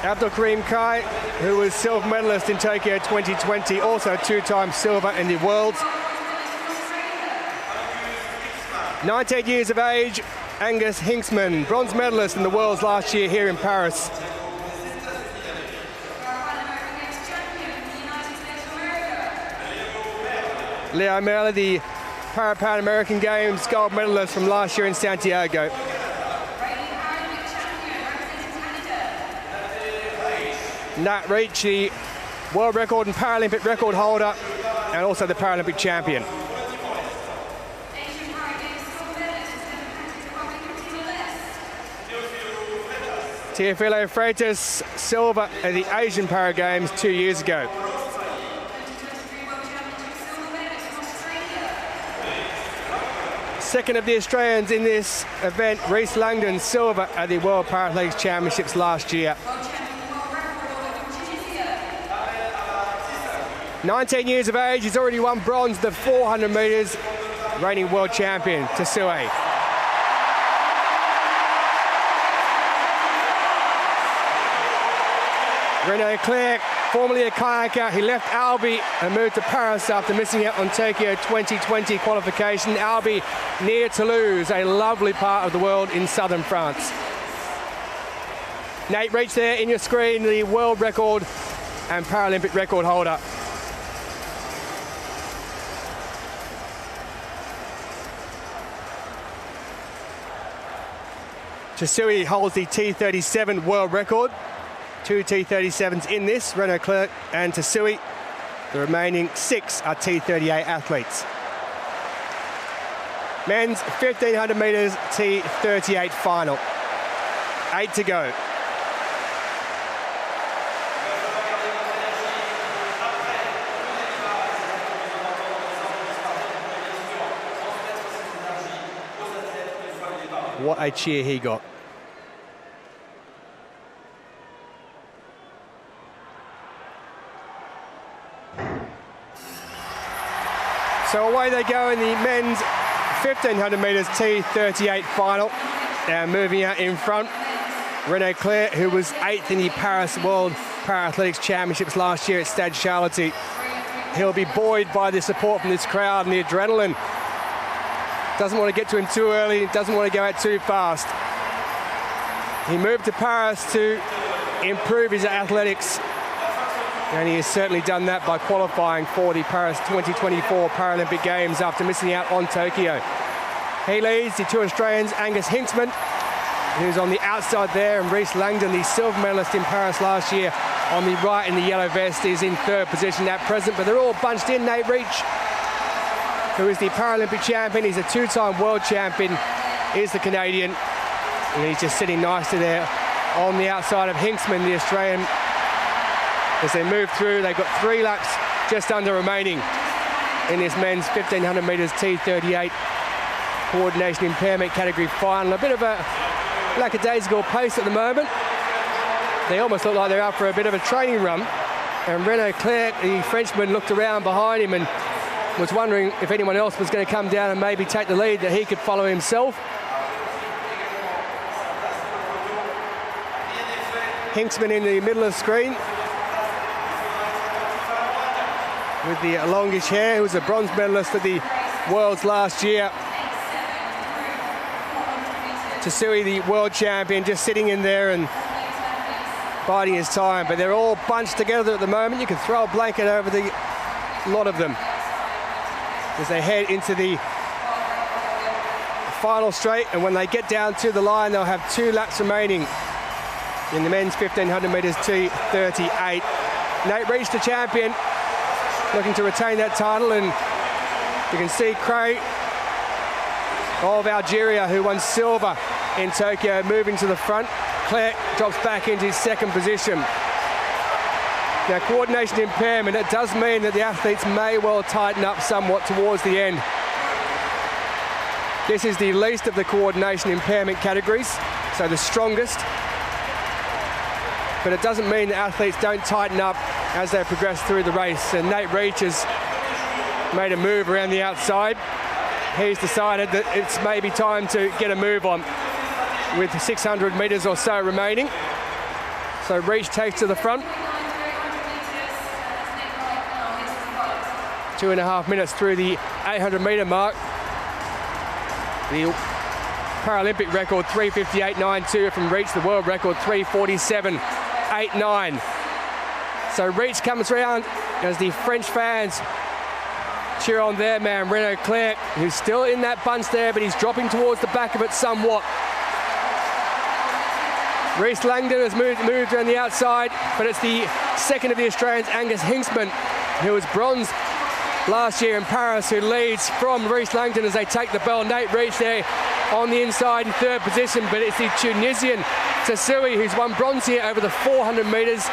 Abdelkrim Krai, who was silver medalist in Tokyo 2020, also two-time silver in the Worlds. 19 years of age, Angus Hincksman, bronze medalist in the Worlds last year here in Paris. Merle, the Pan American Games gold medalist from last year in Santiago. Reece, the world record and Paralympic record holder, and also the Paralympic champion. Teofilo Freitas, silver at the Asian Para Games 2 years ago. Second of the Australians in this event, Reece Langdon, silver at the World Paralympics Championships last year. 19 years of age, he's already won bronze the 400 metres, reigning world champion, Tissaoui. Renaud Clerc, formerly a kayaker, he left Albi and moved to Paris after missing out on Tokyo 2020 qualification. Albi near Toulouse, a lovely part of the world in southern France. Reece there in your screen, the world record and Paralympic record holder. Tissaoui holds the T37 world record. 2 T37s in this, Renaud Clerc and Tissaoui. The remaining 6 are T38 athletes. Men's 1500 metres T38 final. 8 to go. What a cheer he got. So away they go in the men's 1500 metres T38 final. Now moving out in front, Renaud Clerc, who was 8th in the Paris World Para-Athletics Championships last year at Stade Charlotte. He'll be buoyed by the support from this crowd and the adrenaline. Doesn't want to get to him too early, doesn't want to go out too fast. He moved to Paris to improve his athletics, and he has certainly done that by qualifying for the Paris 2024 Paralympic Games after missing out on Tokyo. He leads the two Australians, Angus Hincksman, who's on the outside there, and Reece Langdon, the silver medalist in Paris last year, on the right in the yellow vest, is in third position at present, but they're all bunched in. Reece, who is the Paralympic champion, he's a two-time world champion, is the Canadian, and he's just sitting nicely there on the outside of Hincksman, the Australian. As they move through, they've got 3 laps just under remaining in this men's 1500 metres T38 coordination impairment category final. A bit of a lackadaisical pace at the moment. They almost look like they're out for a bit of a training run. And Renaud Clerc, the Frenchman, looked around behind him and was wondering if anyone else was going to come down and maybe take the lead, that he could follow himself. Hincksman in the middle of the screen with the longish hair, who was a bronze medalist at the Worlds last year. Tissaoui, the world champion, just sitting in there and biding his time, but they're all bunched together at the moment. You can throw a blanket over the lot of them as they head into the final straight, and when they get down to the line, they'll have 2 laps remaining in the men's 1500 metres T38. Reece, the champion, looking to retain that title, and you can see Krai of Algeria, who won silver in Tokyo, moving to the front. Clerc drops back into his second position. Now, coordination impairment, it does mean that the athletes may well tighten up somewhat towards the end. This is the least of the coordination impairment categories, so the strongest. But it doesn't mean that athletes don't tighten up as they progress through the race. And Reece has made a move around the outside. He's decided that it's maybe time to get a move on with 600 metres or so remaining. So Reece takes to the front. 2.5 minutes through the 800-metre mark. The Paralympic record 3:58.92 from Reece, the world record 3:47.89. So Reece comes round as the French fans cheer on their man, Renaud Clerc, who's still in that bunch there, but he's dropping towards the back of it somewhat. Reece Langdon has moved around the outside, but it's the second of the Australians, Angus Hincksman, who was bronze last year in Paris, who leads from Reece Langdon as they take the bell. Nate Reech there on the inside in third position, but it's the Tunisian Tissaoui, who's won bronze here over the 400 metres,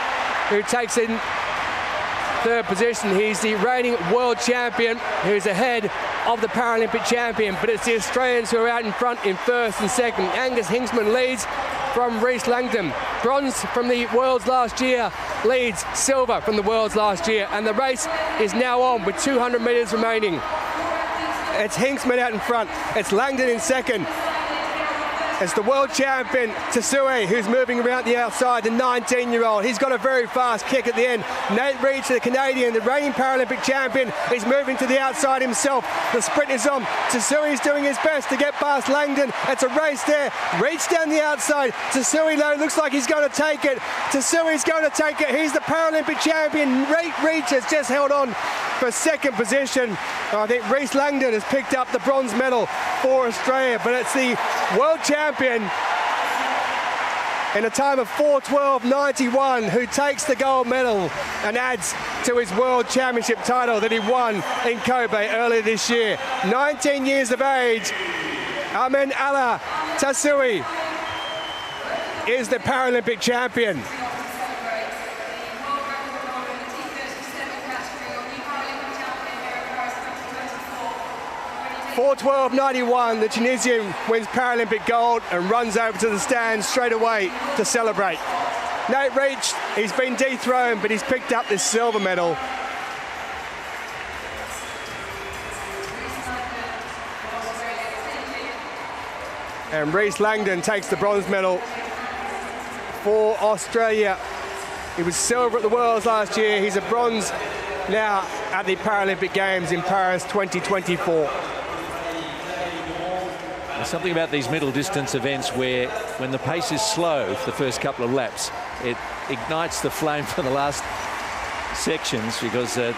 who takes in third position. He's the reigning world champion, who's ahead of the Paralympic champion, but it's the Australians who are out in front in first and second. Angus Hincksman leads from Reece Langdon. Bronze from the Worlds last year, leads silver from the Worlds last year, and the race is now on with 200 metres remaining. It's Hincksman out in front, it's Langdon in second. It's the world champion, Tissaoui, who's moving around the outside, the 19-year-old. He's got a very fast kick at the end. Nate Reech, the Canadian, the reigning Paralympic champion, is moving to the outside himself. The sprint is on. Tissaoui's doing his best to get past Langdon. It's a race there. Reech down the outside. Tissaoui, though, looks like he's going to take it. Tissaoui's going to take it. He's the Paralympic champion. Reech has just held on for second position. I think Reece Langdon has picked up the bronze medal for Australia, but it's the world champion in a time of 4:12.91 who takes the gold medal and adds to his world championship title that he won in Kobe earlier this year. 19 years of age, Ahmed Allah Tissaoui is the Paralympic champion. 4:12.91, the Tunisian wins Paralympic gold and runs over to the stand straight away to celebrate. Nate Reech, he's been dethroned, but he's picked up this silver medal. And Reece Langdon takes the bronze medal for Australia. He was silver at the Worlds last year. He's a bronze now at the Paralympic Games in Paris 2024. There's something about these middle distance events where when the pace is slow for the first couple of laps, it ignites the flame for the last sections, because the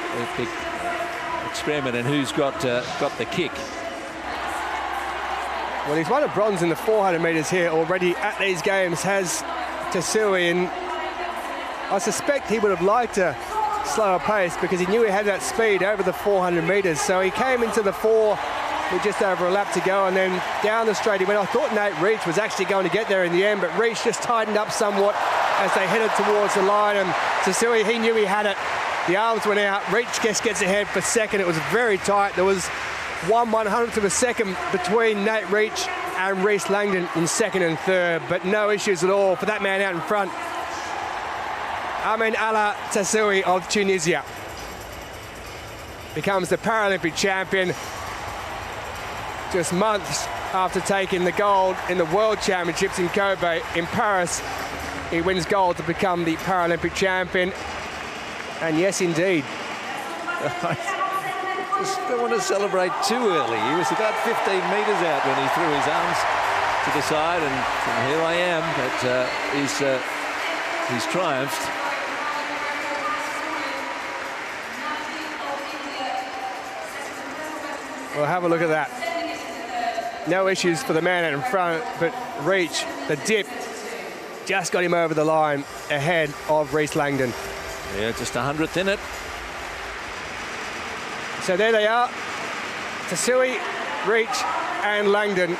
experiment and who's got the kick. Well, he's won a bronze in the 400 metres here already at these games, has Tissaoui, and I suspect he would have liked a slower pace because he knew he had that speed over the 400 metres. So he came into the 4 with just over a lap to go, and then down the straight he went. I thought Nate Reech was actually going to get there in the end, but Reech just tightened up somewhat as they headed towards the line, and Tissaoui, he knew he had it. The arms went out. Reech just gets ahead for second. It was very tight. There was 1/100th of a second between Nate Reech and Reece Langdon in second and third, but no issues at all for that man out in front, Ahmed Allah Tissaoui of Tunisia. Becomes the Paralympic champion just months after taking the gold in the World Championships in Kobe. In Paris, he wins gold to become the Paralympic champion. And yes, indeed. Just don't want to celebrate too early. He was about 15 metres out when he threw his arms to the side, and here I am. But he's triumphed. Well, have a look at that. No issues for the man out in front, but Reech, the dip, just got him over the line ahead of Reece Langdon. Yeah, just 100th in it. So there they are, Tissaoui, Reech and Langdon